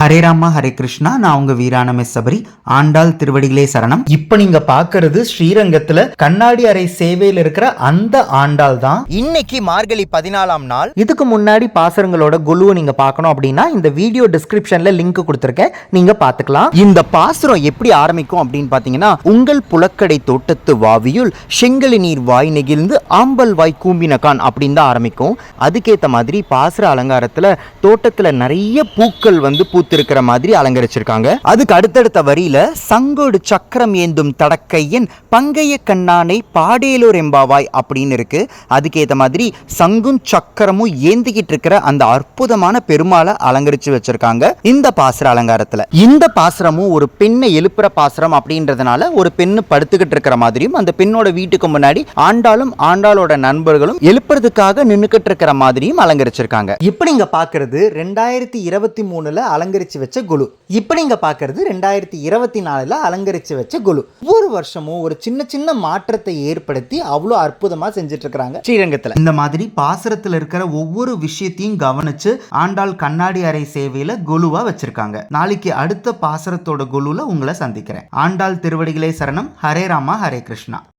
ஹரே ராமா ஹரே கிருஷ்ணா. நான் உங்க வீரான மிஸ் சபரி. ஆண்டாள் திருவடிகளே சரணம். இப்ப நீங்க பாக்குறது ஸ்ரீரங்கத்துல கண்ணாடி அறை சேவையில் இருக்கிற அந்த ஆண்டாள் தான். இன்னைக்கு மார்கழி 14ஆம் நாள். இதுக்கு முன்னாடி பாசுரங்களோட குழுவை நீங்க பார்க்கணும் அப்படின்னா இந்த வீடியோ டிஸ்கிரிப்ஷன்ல லிங்க் கொடுத்துருக்கேன், நீங்க பாத்துக்கலாம். இந்த பாசுரம் எப்படி ஆரம்பிக்கும் அப்படின்னு பாத்தீங்கன்னா, உங்கள் புலக்கடை தோட்டத்து வாவியுள் செங்கலி நீர் வாய் நெகிழ்ந்து ஆம்பல் வாய் கூம்பினகான் அப்படின்னு தான் ஆரம்பிக்கும். அதுக்கேற்ற மாதிரி பாசுர அலங்காரத்துல தோட்டத்துல நிறைய பூக்கள் இருக்கிற மாதிரி அலங்கரிச்சிருக்காங்க. அதுக்கு அடுத்தடுத்த வரியில சங்கோடு சக்கரம் ஏந்தும் தடக்கையன் பங்கைய கண்ணானை பாடேலூர் எம்பாவாய் அப்படின்னு இருக்கு. அதுக்கேற்ற மாதிரி சங்கும் சக்கரமும் ஏந்திக்கிட்டு இருக்கிற அந்த அற்புதமான பெருமாளை அலங்கரிச்சு வச்சிருக்காங்க இந்த பாசுர அலங்காரத்துல. இந்த பாசுரமும் ஒரு பெண்ணை எழுப்புற பாசுரம் அப்படின்றதுனால ஒரு பெண்ணு படுத்துக்கிட்டு இருக்கிற மாதிரியும் அந்த பெண்ணோட வீட்டுக்கு முன்னாடி ஆண்டாளும் ஆண்டாளோட நண்பர்களும் எழுப்புறதுக்காக நின்னுக்கிட்டு இருக்கிற மாதிரியும் அலங்கரிச்சிருக்காங்க. இப்ப நீங்க பாக்குறது 2023 அலங்கரிச்சு வச்ச குழு. இப்ப நீங்க பாக்குறது 2024 அலங்கரிச்சு வச்ச குழு. ஒவ்வொரு வருஷமும் ஒரு சின்ன சின்ன மாற்றத்தை ஏற்படுத்தி அவ்வளவு அற்புதமா செஞ்சுட்டு இருக்காங்க ஸ்ரீரங்கத்துல. இந்த மாதிரி பாசுரத்துல இருக்கிற ஒவ்வொரு விஷயத்தையும் கவனிச்சு ஆண்டாள் கண்ணாடி அறை சேவையில குழுவா வச்சிருக்காங்க. நாளைக்கு அடுத்த பாசுரத்தோட குழுல உங்களை சந்திக்கிறேன். ஆண்டாள் திருவடிகளே சரணம். ஹரே ராமா ஹரே கிருஷ்ணா.